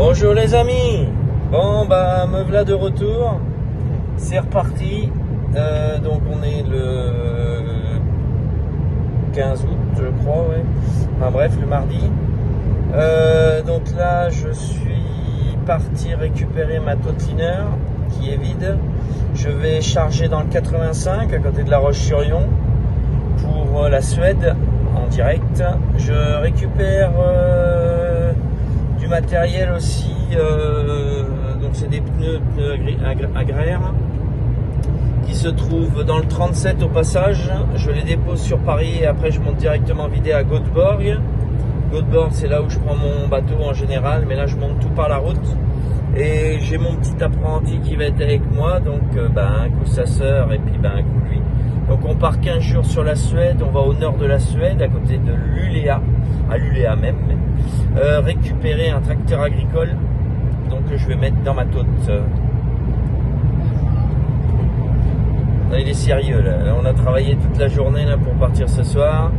Bonjour les amis. Bon bah me voilà de retour. C'est reparti. Donc on est le 15 août je crois, ouais. Enfin bref, le mardi. Donc là je suis parti récupérer ma tote cleaner qui est vide. Je vais charger dans le 85 à côté de La Roche-sur-Yon pour la Suède en direct. Je récupère du matériel aussi, donc c'est des pneus agraires qui se trouvent dans le 37 au passage. Je les dépose sur Paris et après je monte directement vider à Göteborg. Göteborg, c'est là où je prends mon bateau en général, mais là je monte tout par la route. Et j'ai mon petit apprenti qui va être avec moi, donc un coup sa sœur et puis un coup lui. Donc on part 15 jours sur la Suède, on va au nord de la Suède, à côté de Luleå, à Luleå même, récupérer un tracteur agricole, donc je vais mettre dans ma tote. Là, il est sérieux là, on a travaillé toute la journée là pour partir ce soir.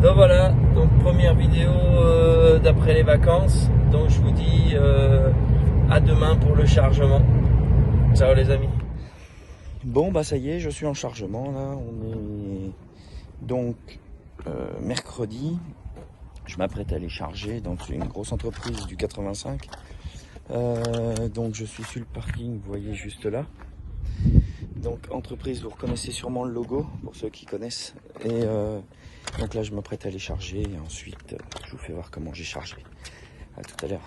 Donc voilà, donc première vidéo d'après les vacances, donc je vous dis à demain pour le chargement. Ciao les amis. Bon bah ça y est, je suis en chargement là, on est donc mercredi. Je m'apprête à aller charger dans une grosse entreprise du 85. Donc je suis sur le parking, vous voyez juste là. Donc entreprise, vous reconnaissez sûrement le logo pour ceux qui connaissent. Et donc là je m'apprête à aller charger et ensuite je vous fais voir comment j'ai chargé. À tout à l'heure.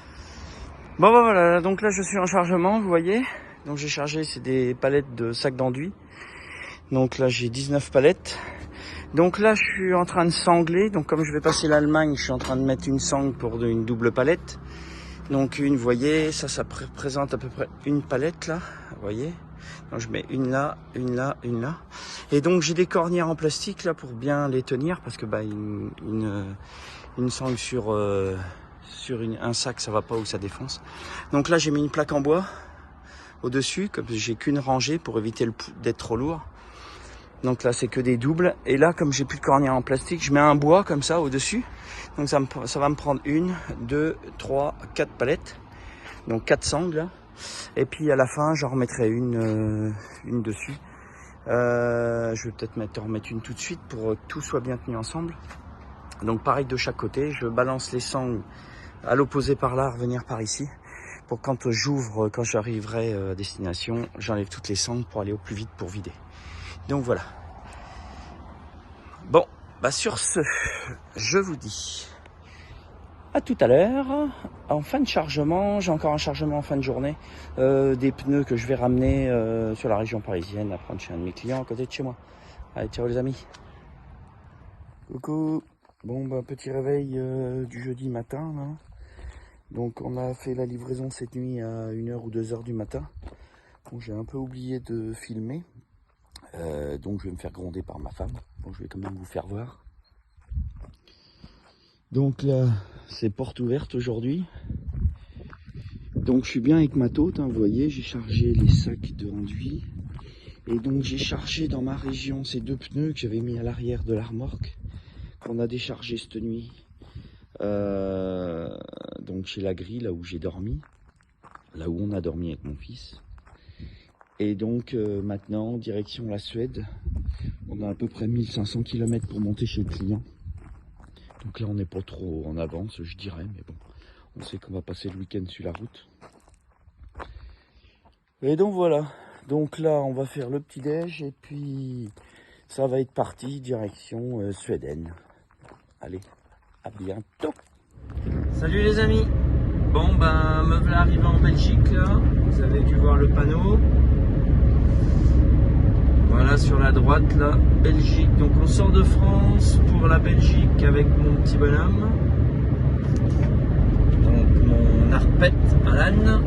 Bon bah voilà, donc là je suis en chargement, vous voyez. Donc j'ai chargé, c'est des palettes de sacs d'enduit. Donc là j'ai 19 palettes. Donc là je suis en train de sangler. Donc comme je vais passer l'Allemagne, je suis en train de mettre une sangle pour une double palette. Donc une, vous voyez, ça représente à peu près une palette là, vous voyez. Donc je mets une là, une là, une là. Et donc j'ai des cornières en plastique là pour bien les tenir parce que une sangle sur un sac ça va pas ou ça défonce. Donc là j'ai mis une plaque en bois au-dessus, comme j'ai qu'une rangée pour éviter d'être trop lourd. Donc là c'est que des doubles. Et là comme j'ai plus de cornières en plastique, je mets un bois comme ça au-dessus. Donc ça va me prendre 1, 2, 3, 4 palettes. Donc 4 sangles là. Et puis à la fin j'en remettrai une dessus. Je vais peut-être en remettre une tout de suite pour que tout soit bien tenu ensemble. Donc pareil de chaque côté, je balance les sangles à l'opposé par là, revenir par ici. Pour quand j'ouvre, quand j'arriverai à destination, j'enlève toutes les sangles pour aller au plus vite pour vider. Donc voilà. Bon, bah sur ce, je vous dis à tout à l'heure. En fin de chargement, j'ai encore un chargement en fin de journée. Des pneus que je vais ramener sur la région parisienne, à prendre chez un de mes clients à côté de chez moi. Allez, ciao les amis. Coucou. Bon, bah petit réveil du jeudi matin là. Donc on a fait la livraison cette nuit à 1h ou 2h du matin. Bon, j'ai un peu oublié de filmer. Donc je vais me faire gronder par ma femme. Bon, je vais quand même vous faire voir. Donc là, c'est porte ouverte aujourd'hui. Donc je suis bien avec ma tote, hein, vous voyez, j'ai chargé les sacs de enduit. Et donc j'ai chargé dans ma région ces 2 pneus que j'avais mis à l'arrière de la remorque, qu'on a déchargé cette nuit. Donc chez la grille, là où j'ai dormi, là où on a dormi avec mon fils. Et donc maintenant, direction la Suède, on a à peu près 1500 km pour monter chez le client. Donc là on n'est pas trop en avance, je dirais, mais bon, on sait qu'on va passer le week-end sur la route. Et donc voilà, donc là on va faire le petit déj et puis ça va être parti direction suédoise. Allez, à bientôt. Salut les amis. Bon me voilà arrivé en Belgique là, vous avez dû voir le panneau. Voilà sur la droite là, Belgique. Donc on sort de France pour la Belgique avec mon petit bonhomme. Donc mon Arpette Alan.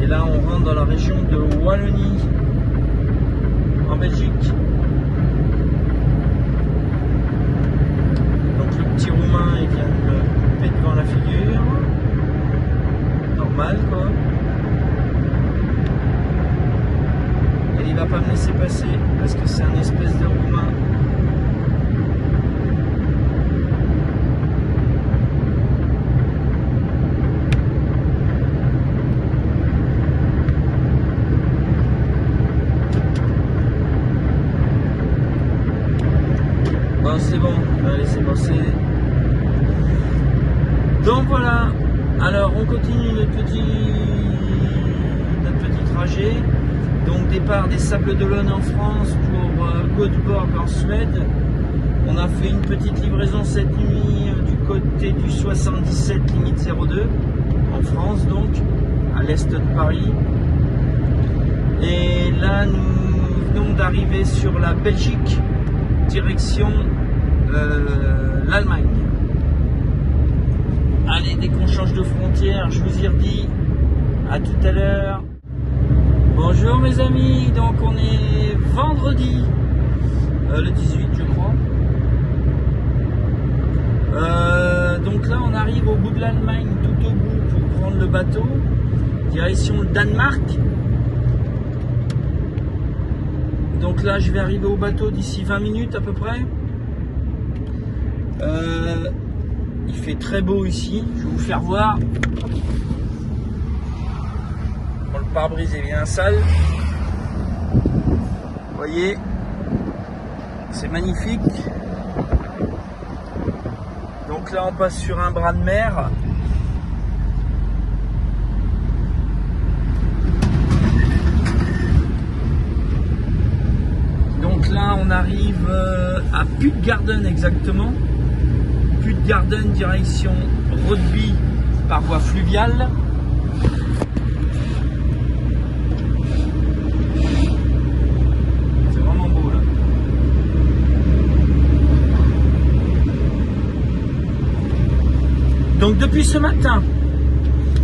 Et là on rentre dans la région de Wallonie en Belgique. Donc le petit Roumain il vient de me couper devant la figure. Normal quoi. Et il va pas me laisser passer parce que c'est un espèce de Roumain. Donc voilà, alors on continue notre petit trajet. Donc départ des Sables d'Olonne en France pour Göteborg en Suède. On a fait une petite livraison cette nuit du côté du 77 limite 02 en France, donc à l'est de Paris. Et là nous venons d'arriver sur la Belgique, direction l'Allemagne. Allez, dès qu'on change de frontière, je vous y redis. À tout à l'heure. Bonjour mes amis, donc on est vendredi, le 18 je crois. Donc là on arrive au bout de l'Allemagne, tout au bout pour prendre le bateau, direction le Danemark. Donc là je vais arriver au bateau d'ici 20 minutes à peu près. Il fait très beau ici, je vais vous faire voir. Bon, le pare-brise est bien sale. Vous voyez, c'est magnifique. Donc là on passe sur un bras de mer. Donc là on arrive à Puttgarden exactement. Puttgarden direction Rødby par voie fluviale. C'est vraiment beau là. Donc depuis ce matin,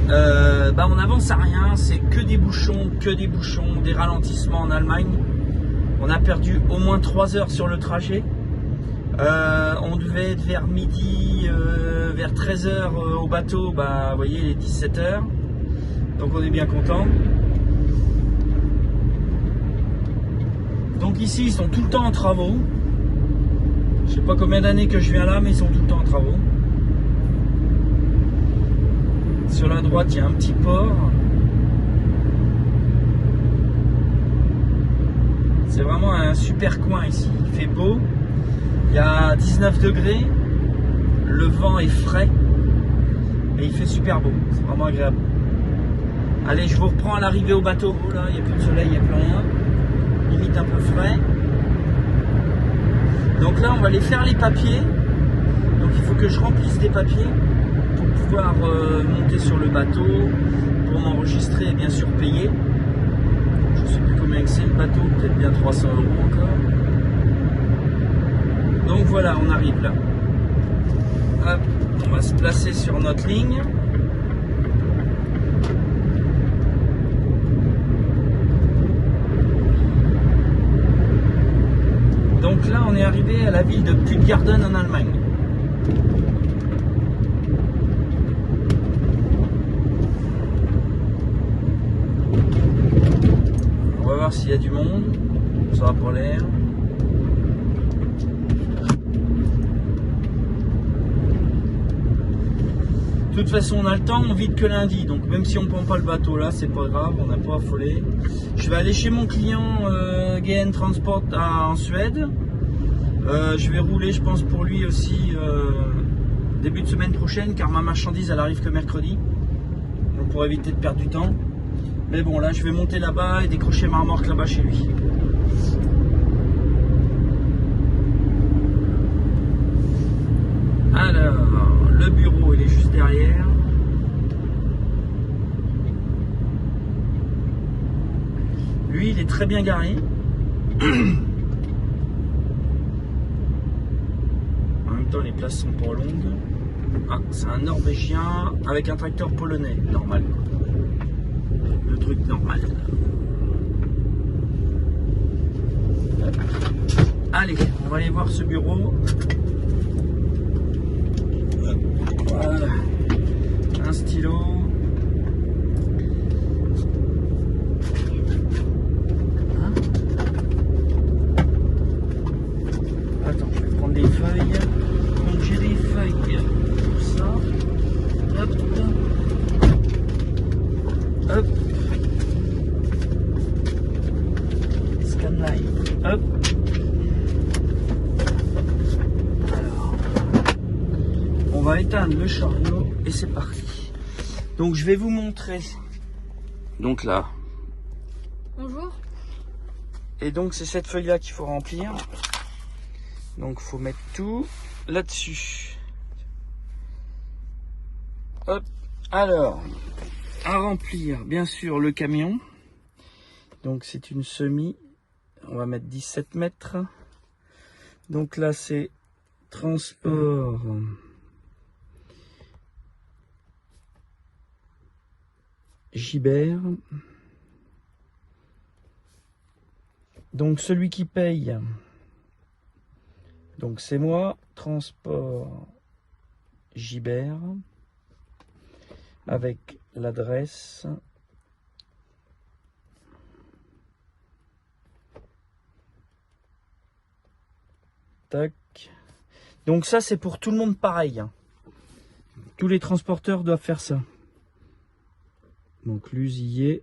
on avance à rien, c'est que des bouchons, des ralentissements en Allemagne. On a perdu au moins 3 heures sur le trajet. On devait être vers midi, vers 13 h au bateau, vous voyez, il est 17 h. Donc on est bien content. Donc ici, ils sont tout le temps en travaux. Je sais pas combien d'années que je viens là, mais ils sont tout le temps en travaux. Sur la droite, il y a un petit port. C'est vraiment un super coin ici. Il fait beau. Il y a 19 degrés. Le vent est frais. Et il fait super beau. C'est vraiment agréable. Allez, je vous reprends à l'arrivée au bateau. Oh là, il n'y a plus de soleil, il n'y a plus rien. Limite un peu frais. Donc là, on va aller faire les papiers. Donc il faut que je remplisse des papiers pour pouvoir monter sur le bateau, pour m'enregistrer et bien sûr payer. Je ne sais plus combien c'est le bateau, peut-être bien 300 € encore. Donc voilà, on arrive là. Hop, on va se placer sur notre ligne. Donc là, on est arrivé à la ville de Puttgarden en Allemagne. On va voir s'il y a du monde. Ça va pour l'air. De toute façon, on a le temps, on vide que lundi. Donc même si on ne prend pas le bateau là, c'est pas grave, on n'a pas affolé. Je vais aller chez mon client GN Transport en Suède. Je vais rouler, je pense, pour lui aussi début de semaine prochaine, car ma marchandise elle arrive que mercredi. Donc pour éviter de perdre du temps. Mais bon, là je vais monter là-bas et décrocher ma remorque là-bas chez lui. Alors, le bureau il est juste derrière. Lui il est très bien garé. En même temps les places sont pas longues. Ah, c'est un Norvégien avec un tracteur polonais, normal. Le truc normal. Allez, on va aller voir ce bureau. Voilà. Un stylo. Attends, je vais prendre des feuilles. Donc j'ai des feuilles pour ça. Hop. Hop. Scanline. Hop. Alors. On va éteindre le chariot. et c'est parti. Donc je vais vous montrer. Donc là. Bonjour. Et donc c'est cette feuille là qu'il faut remplir. Donc faut mettre tout là-dessus. Hop. Alors, à remplir bien sûr le camion. Donc c'est une semi. On va mettre 17 mètres. Donc là c'est transport. Gibert. Donc celui qui paye, donc c'est moi, transport Gibert, avec l'adresse. Tac. Donc ça c'est pour tout le monde pareil. Tous les transporteurs doivent faire ça. Donc l'usier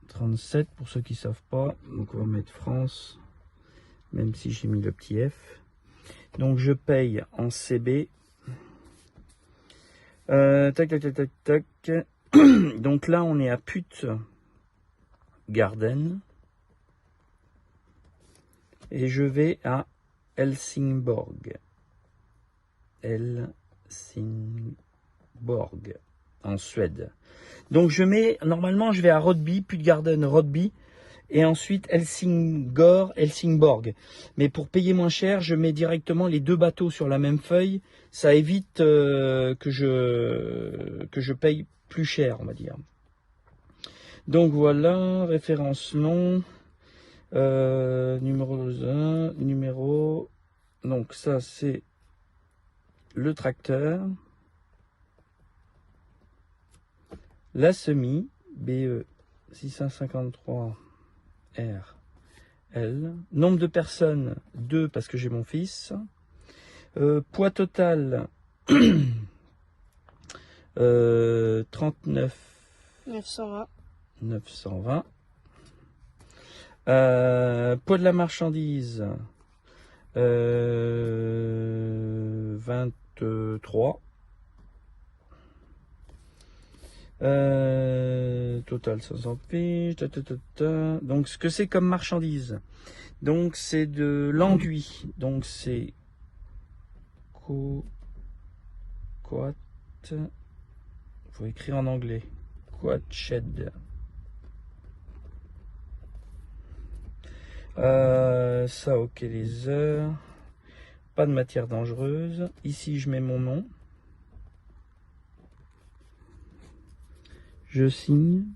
37 pour ceux qui ne savent pas. Donc on va mettre France, même si j'ai mis le petit F. Donc je paye en CB. Tac, tac, tac, tac, tac. Donc là on est à Puttgarden. Et je vais à Helsingborg. Helsingborg, en Suède. Donc je mets, normalement je vais à Rodby, Puttgarden, Rodby, et ensuite Helsingborg. Mais pour payer moins cher, je mets directement les deux bateaux sur la même feuille. Ça évite que je paye plus cher, on va dire. Donc voilà, référence nom, numéro 1, numéro... Donc ça c'est le tracteur. La semi, BE 653 RL. Nombre de personnes, 2 parce que j'ai mon fils. Poids total, 39 920. Poids de la marchandise, 23. Total 500 piges. Donc ce que c'est comme marchandise, donc c'est de l'enduit, donc c'est quat, faut écrire en anglais, quat shed. Ça ok, les heures, pas de matière dangereuse. Ici je mets mon nom. Je signe.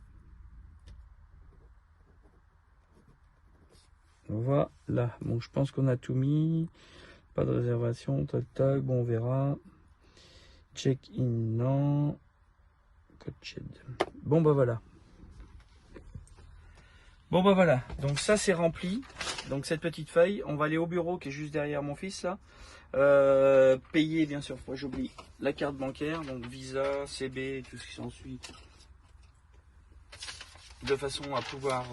Voilà. Bon, je pense qu'on a tout mis. Pas de réservation. Tac, tac. Bon, on verra. Check-in, non. Code shed. Bon, bah voilà. Bon, bah voilà. Donc, ça, c'est rempli. Donc, cette petite feuille. On va aller au bureau qui est juste derrière mon fils, là. Payer, bien sûr. Moi, j'oublie la carte bancaire. Donc, Visa, CB, tout ce qui s'ensuit. De façon à pouvoir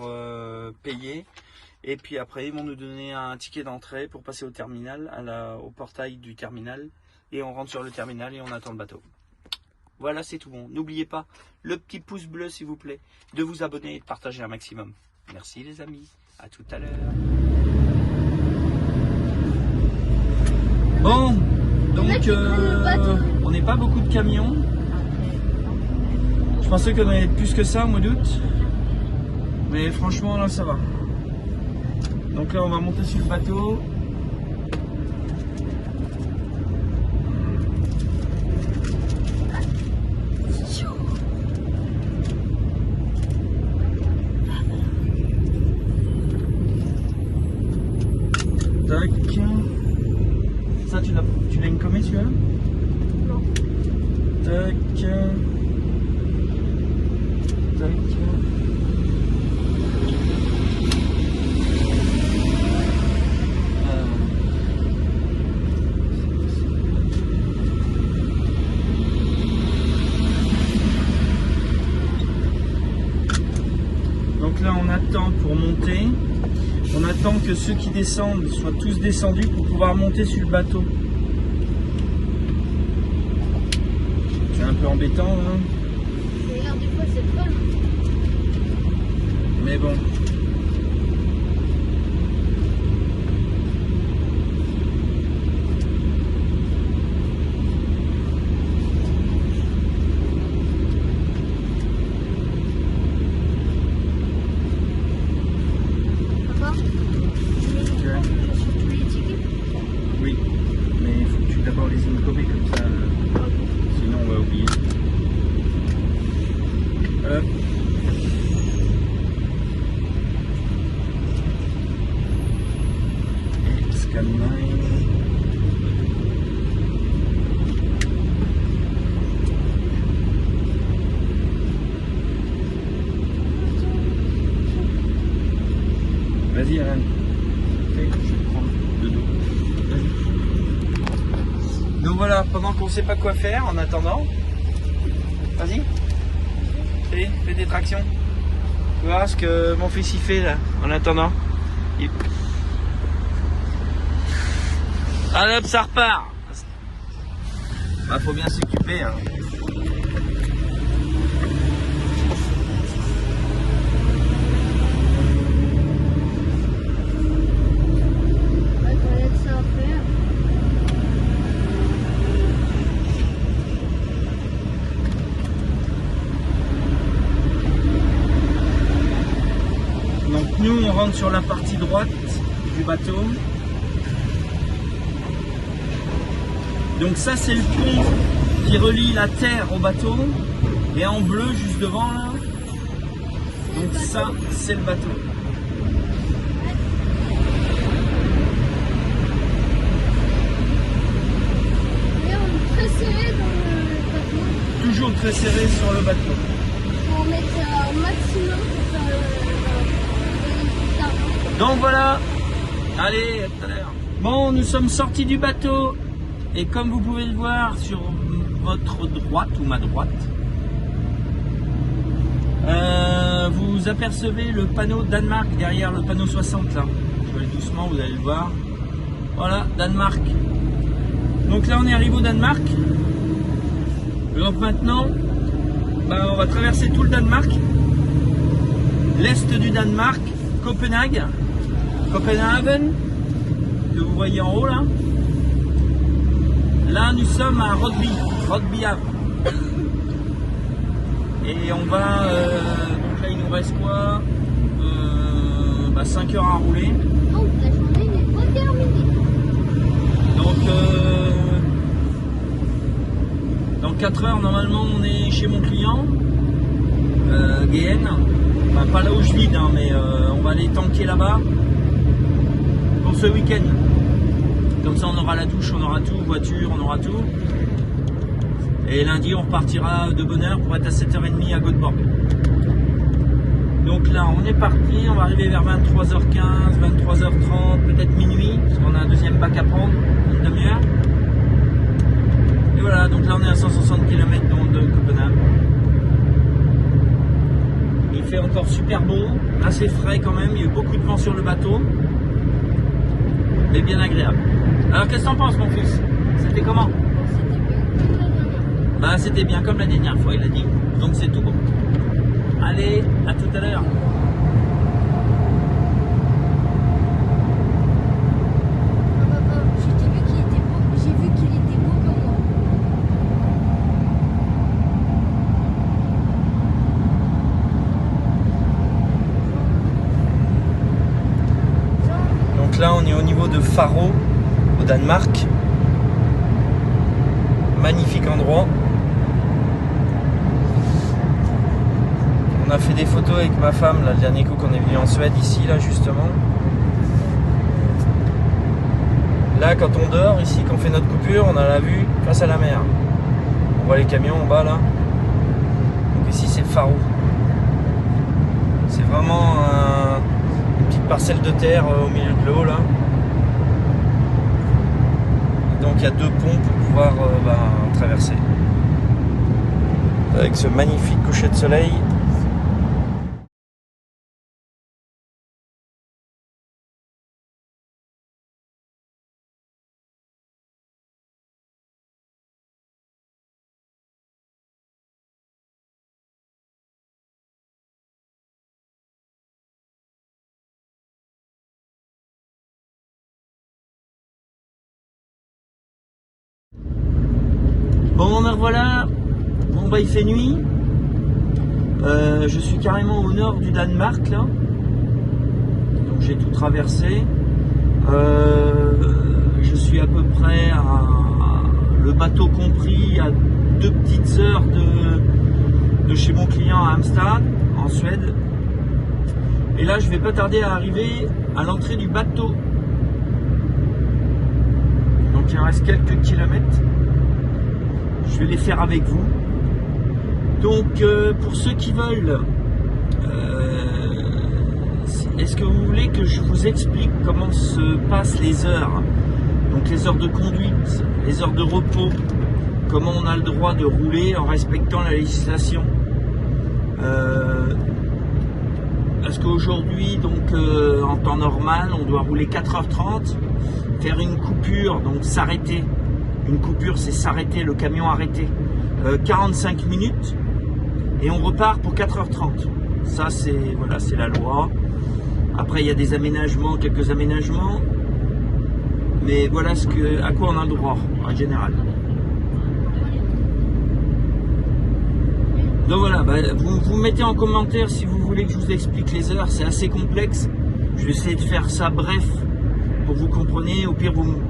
payer, et puis après ils vont nous donner un ticket d'entrée pour passer au terminal, au portail du terminal, et on rentre sur le terminal et on attend le bateau. Voilà, c'est tout bon. N'oubliez pas le petit pouce bleu s'il vous plaît, de vous abonner et de partager un maximum. Merci les amis, à tout à l'heure. Bon, donc on n'est pas beaucoup de camions. Je pensais qu'on allait être plus que ça au mois d'août. Mais franchement, là, ça va. Donc là, on va monter sur le bateau. Tac. Ça, tu l'as incomé, celui-là? Non. Tac. Tac. Donc là on attend pour monter, on attend que ceux qui descendent soient tous descendus pour pouvoir monter sur le bateau. C'est un peu embêtant, hein. D'ailleurs, des fois, c'est fun. Mais bon. Papa, tu mets du temps sur tous les tickets. Oui, mais il faut que tu d'abord les incopées comme ça, sinon on va oublier. Hop. Et scan 9. Vas-y Alain. Je vais prendre le dos. Vas-y. Donc voilà, pendant qu'on ne sait pas quoi faire, en attendant, vas-y, fais des tractions. Tu vois ce que mon fils y fait là, en attendant. Allez hop, ça repart. Bah, faut bien s'occuper. Hein. Ouais, quand il y a que ça à faire. Donc nous on rentre sur la partie droite du bateau. Donc ça c'est le pont qui relie la terre au bateau. Et en bleu juste devant là. Donc ça c'est le bateau. Mais on est très serré dans le bateau. Toujours très serré sur le bateau. Faut en mettre un maximum pour faire le Donc voilà. Allez, à tout à l'heure. Bon, nous sommes sortis du bateau. Et comme vous pouvez le voir sur votre droite ou ma droite, vous apercevez le panneau Danemark derrière le panneau 60 là. Je vais aller doucement, vous allez le voir. Voilà, Danemark. Donc là on est arrivé au Danemark. Donc maintenant, on va traverser tout le Danemark. L'est du Danemark, Copenhague, Copenhagen, que vous voyez en haut là. Là nous sommes à Rodbyhavn. Et on va, donc là il nous reste quoi, 5 heures à rouler. Donc la journée n'est pas terminée. Donc dans 4 heures normalement on est chez mon client, GN. Enfin, pas là où je vide, hein, mais on va aller tanker là-bas pour ce week-end. Comme ça on aura la douche, on aura tout, voiture, on aura tout. Et lundi on repartira de bonne heure pour être à 7h30 à Göteborg. Donc là on est parti, on va arriver vers 23h15, 23h30, peut-être minuit, parce qu'on a un deuxième bac à prendre, une demi-heure. Et voilà, donc là on est à 160 km de Copenhague. Il fait encore super beau, assez frais quand même, il y a eu beaucoup de vent sur le bateau. Mais bien agréable. Alors qu'est-ce que t'en penses mon fils? C'était comment? C'était bien comme la dernière fois, il a dit. Donc c'est tout bon. Allez, à tout à l'heure. Papa, j'ai vu qu'il était beau comme moi. Donc là on est au niveau de Faro, au Danemark. Magnifique endroit. On a fait des photos avec ma femme là, le dernier coup qu'on est venu en Suède, ici là justement. Là quand on dort, ici quand on fait notre coupure, on a la vue face à la mer. On voit les camions en bas là. Donc ici c'est Faro. C'est vraiment une petite parcelle de terre au milieu de l'eau là. Donc il y a 2 ponts pour pouvoir traverser. Avec ce magnifique coucher de soleil. Bon, ben voilà. Bon, bah il fait nuit. Je suis carrément au nord du Danemark là. Donc j'ai tout traversé. Je suis à peu près à, le bateau compris, à 2 petites heures de chez mon client à Halmstad, en Suède. Et là, je vais pas tarder à arriver à l'entrée du bateau. Donc il me reste quelques kilomètres. Je vais les faire avec vous. Donc pour ceux qui veulent, est-ce que vous voulez que je vous explique comment se passent les heures? Donc les heures de conduite, les heures de repos, comment on a le droit de rouler en respectant la législation. Parce qu'aujourd'hui, donc en temps normal, on doit rouler 4h30, faire une coupure, donc s'arrêter. Une coupure, c'est s'arrêter, le camion arrêté. 45 minutes et on repart pour 4h30. Ça, c'est voilà, c'est la loi. Après, il y a des aménagements, quelques aménagements. Mais voilà à quoi on a le droit en général. Donc voilà, vous mettez en commentaire si vous voulez que je vous explique les heures. C'est assez complexe. Je vais essayer de faire ça bref pour que vous compreniez. Au pire, vous me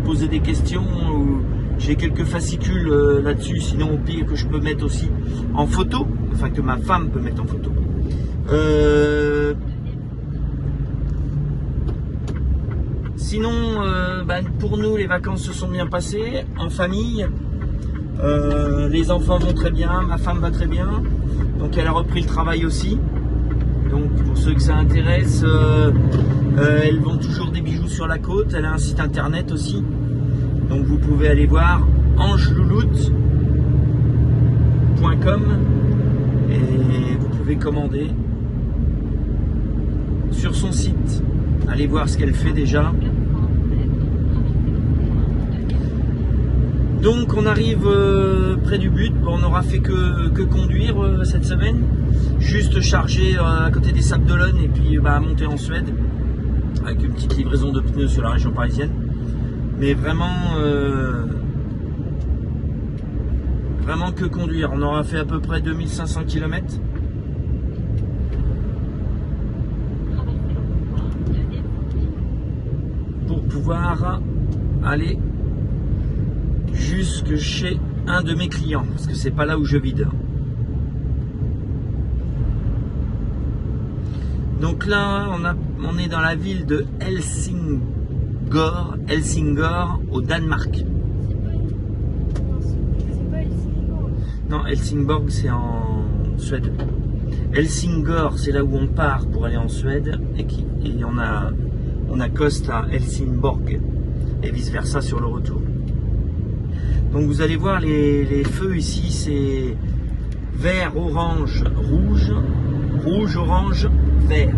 posez des questions. J'ai quelques fascicules là-dessus. Sinon, au pire, que je peux mettre aussi en photo. Enfin, que ma femme peut mettre en photo. Sinon, pour nous, les vacances se sont bien passées en famille. Les enfants vont très bien, ma femme va très bien. Donc, elle a repris le travail aussi. Donc, pour ceux que ça intéresse, elles vend toujours des bijoux sur la côte. Elle a un site internet aussi. Donc, vous pouvez aller voir angelouloute.com et vous pouvez commander sur son site. Allez voir ce qu'elle fait déjà. Donc on arrive près du but. Bon, on n'aura fait que conduire cette semaine. Juste charger à côté des Sables d'Olonne et puis monter en Suède. Avec une petite livraison de pneus sur la région parisienne. Mais vraiment que conduire. On aura fait à peu près 2500 km. Pour pouvoir aller jusque chez un de mes clients, parce que c'est pas là où je vide. Donc là, on est dans la ville de Helsingør, au Danemark. Non, Helsingborg, c'est en Suède. Helsingør, c'est là où on part pour aller en Suède, et on accoste à Helsingborg, et vice versa sur le retour. Donc vous allez voir les feux ici, c'est vert, orange, rouge, rouge, orange, vert.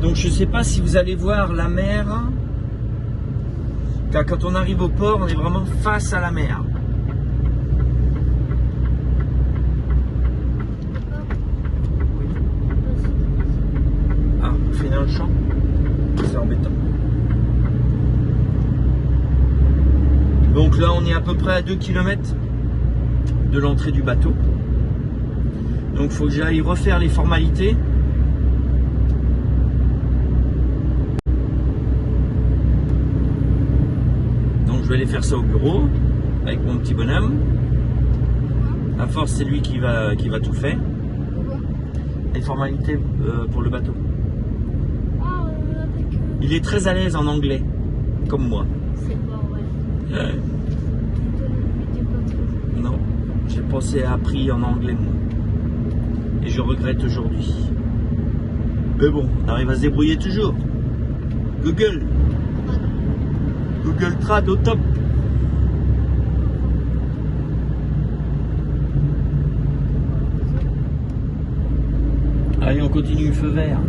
Donc je ne sais pas si vous allez voir la mer, car quand on arrive au port, on est vraiment face à la mer. Ah, on fait dans le champ. C'est embêtant. Donc là on est à peu près à 2 km de l'entrée du bateau. Donc il faut que j'aille refaire les formalités. Donc je vais aller faire ça au bureau avec mon petit bonhomme. À force c'est lui qui va tout faire. Les formalités pour le bateau. Il est très à l'aise en anglais, comme moi. C'est pas vrai. Non, j'ai pas assez appris en anglais, moi. Et je regrette aujourd'hui. Mais bon, on arrive à se débrouiller toujours. Google Trad au top. Allez, on continue, feu vert.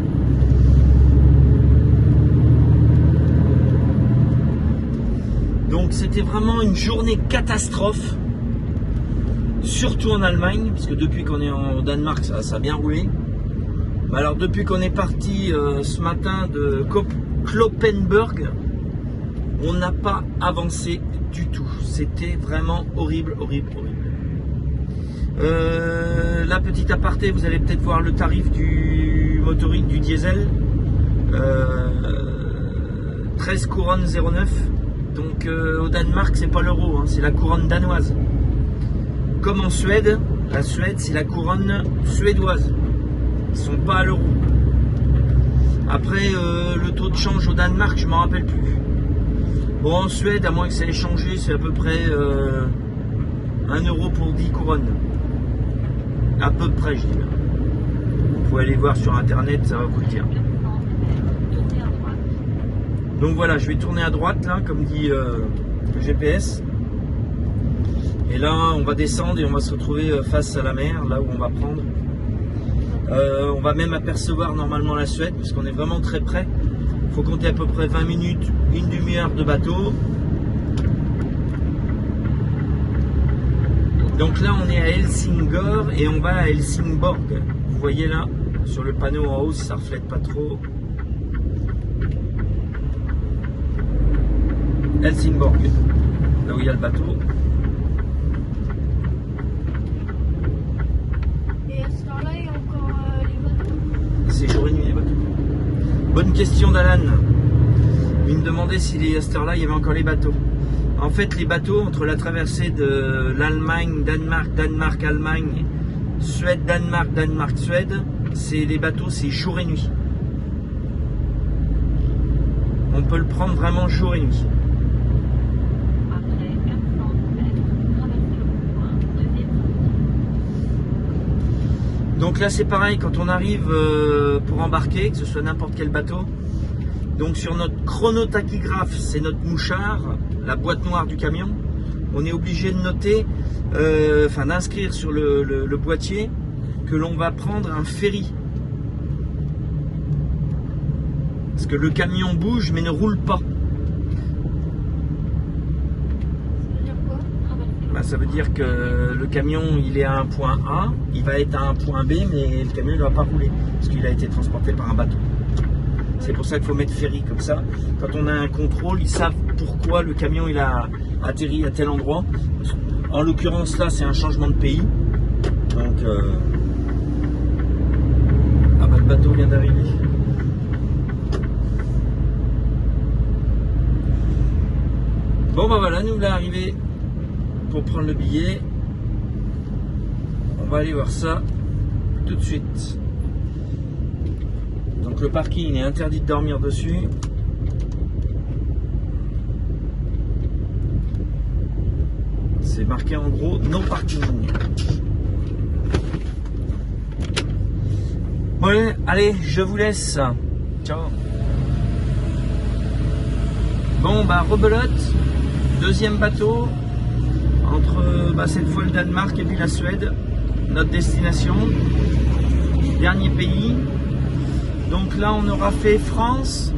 Donc c'était vraiment une journée catastrophe, surtout en Allemagne, parce que depuis qu'on est en Danemark, ça a bien roulé. Mais alors depuis qu'on est parti ce matin de Cloppenburg, on n'a pas avancé du tout. C'était vraiment horrible, horrible, horrible. La petite aparté, vous allez peut-être voir le tarif du motorique, du diesel. 13 couronnes 09. Donc au Danemark, c'est pas l'euro, hein, c'est la couronne danoise. Comme en Suède, la Suède, c'est la couronne suédoise. Ils sont pas à l'euro. Après, le taux de change au Danemark, je m'en rappelle plus. Bon, en Suède, à moins que ça ait changé, c'est à peu près 1 euro pour 10 couronnes. À peu près, je dis. Vous pouvez aller voir sur internet, ça va vous le dire. Donc voilà, je vais tourner à droite, là, comme dit le GPS. Et là, on va descendre et on va se retrouver face à la mer, là où on va prendre. On va même apercevoir normalement la Suède, puisqu'on est vraiment très près. Il faut compter à peu près 20 minutes, une demi-heure de bateau. Donc là, on est à Helsingør et on va à Helsingborg. Vous voyez là, sur le panneau en haut, si ça ne reflète pas trop. Helsingborg, là où il y a le bateau. Et à ce temps-là, il y a encore les bateaux. C'est jour et nuit les bateaux. Bonne question d'Alan. Il me demandait si à cette heure-là, il y avait encore les bateaux. En fait, les bateaux, entre la traversée de l'Allemagne, Danemark, Danemark, Allemagne, Suède, Danemark, Danemark, Suède, c'est les bateaux, c'est jour et nuit. On peut le prendre vraiment jour et nuit. Donc là c'est pareil, quand on arrive pour embarquer, que ce soit n'importe quel bateau, donc sur notre chronotachygraphe, c'est notre mouchard, la boîte noire du camion, on est obligé de noter, d'inscrire sur le boîtier que l'on va prendre un ferry. Parce que le camion bouge mais ne roule pas. Ça veut dire que le camion il est à un point A, il va être à un point B, mais le camion ne va pas rouler parce qu'il a été transporté par un bateau. C'est pour ça qu'il faut mettre ferry comme ça. Quand on a un contrôle, ils savent pourquoi le camion il a atterri à tel endroit. En l'occurrence là, c'est un changement de pays. Donc, le bateau vient d'arriver. Bon bah voilà, nous là arrivé. Pour prendre le billet, on va aller voir ça tout de suite. Donc le parking il est interdit de dormir dessus. C'est marqué en gros no parking. Bon allez, je vous laisse. Ciao. Bon bah rebelote, deuxième bateau. Entre cette fois le Danemark et puis la Suède, notre destination, dernier pays. Donc là on aura fait France,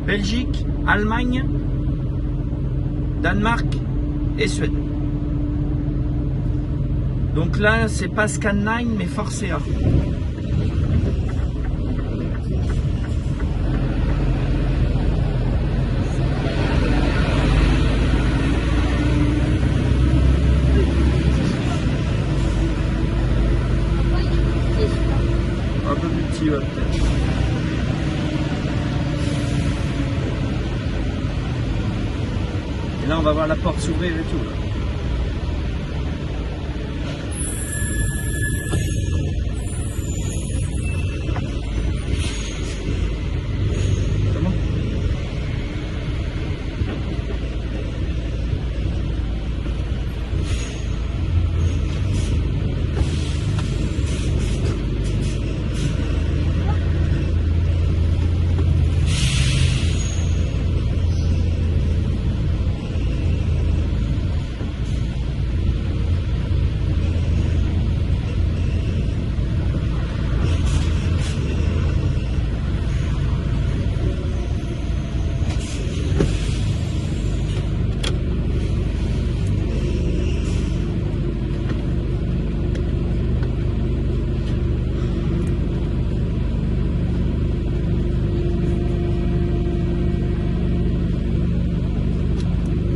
Belgique, Allemagne, Danemark et Suède. Donc là c'est pas Scan9 mais Forcea. Et là on va voir la porte s'ouvrir et tout là.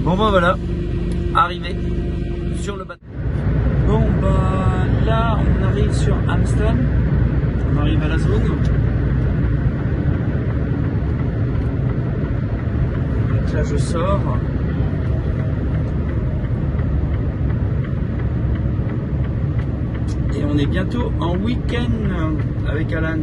Bon bah voilà, arrivé sur le bateau. Bon bah là on arrive sur Amsterdam, on arrive à la zone. Donc là je sors. Et on est bientôt en week-end avec Alan.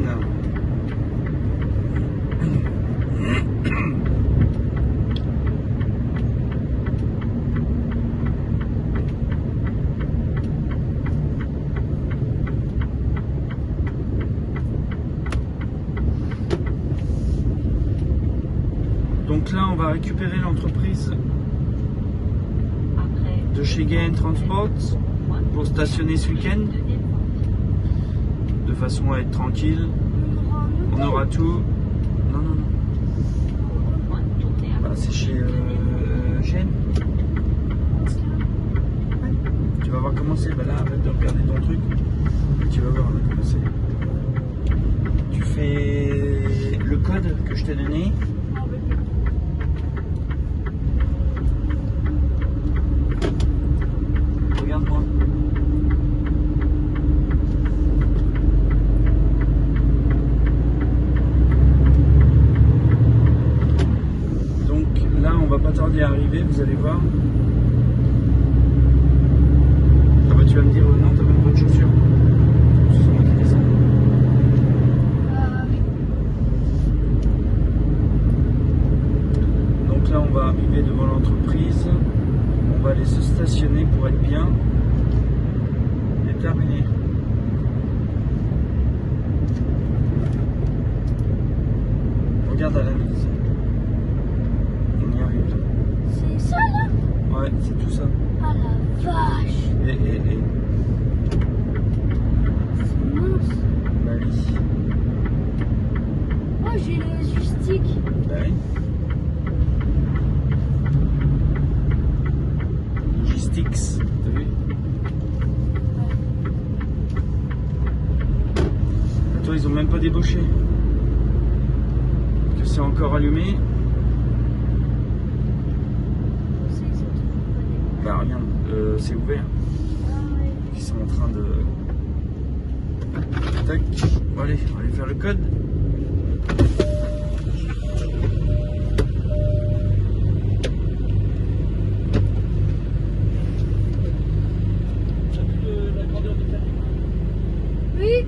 Donc là on va récupérer l'entreprise de chez GN Transport pour stationner ce week-end, de façon à être tranquille. On aura tout. Non, non, non. Bah, c'est chez GN. Tu vas voir comment c'est. Bah là, arrête de regarder ton truc. Tu vas voir là, comment c'est. Tu fais le code que je t'ai donné. Regarde-moi. Donc là, on va pas tarder à arriver, vous allez voir. Ah bah tu vas me dire, non, t'as même pas de chaussures. C'est moi qui descends. Donc là, on va arriver devant l'entreprise. On va aller se stationner pour être bien. Et terminé. Regarde à la mise. On y arrive. C'est ça là? Ouais, c'est tout ça. Ah la vache! Et. C'est mince! Bah oui. Oh, j'ai le joystick! Bah oui. Logistics, t'as vu? Toi, ils ont même pas débauché. Que c'est encore allumé. Bah rien, c'est ouvert. Ils sont en train de... Tac. Bon, allez, on va aller faire le code. Oui!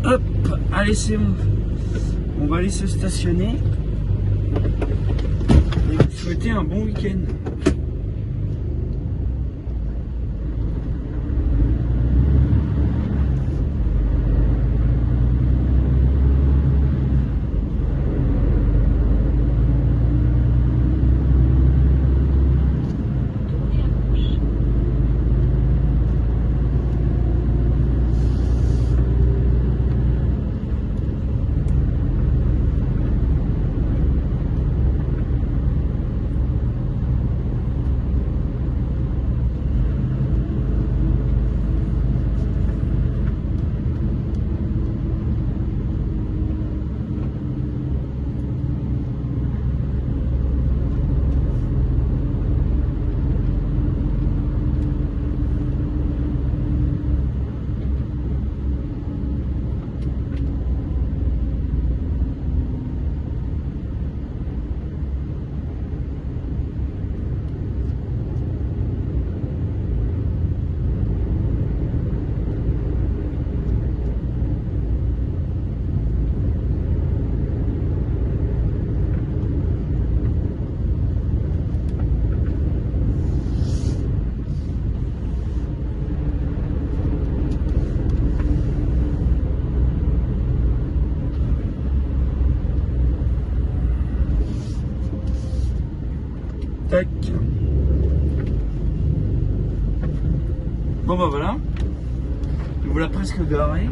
Hop, allez c'est bon. On va aller se stationner et vous souhaiter un bon week-end. Tac. Bon bah voilà. Nous voilà presque garés.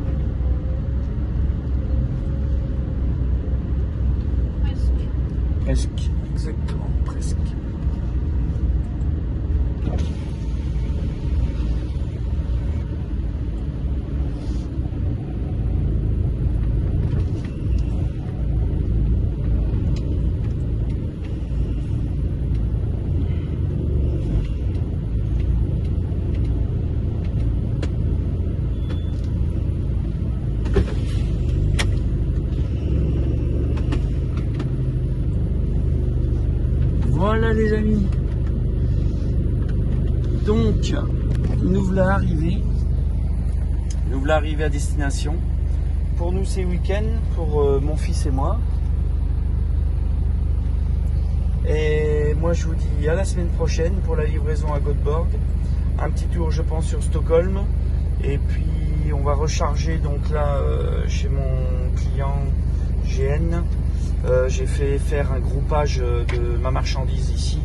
Presque, exactement, presque. Voilà les amis. Donc, nous voilà arrivés. Nous voilà arrivés à destination. Pour nous, c'est week-end, pour mon fils et moi. Et moi, je vous dis à la semaine prochaine pour la livraison à Göteborg. Un petit tour, je pense, sur Stockholm. Et puis, on va recharger donc là chez mon client GN. J'ai fait faire un groupage de ma marchandise ici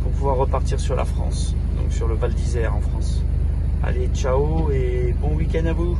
pour pouvoir repartir sur la France, donc sur le Val d'Isère en France. Allez, ciao et bon week-end à vous.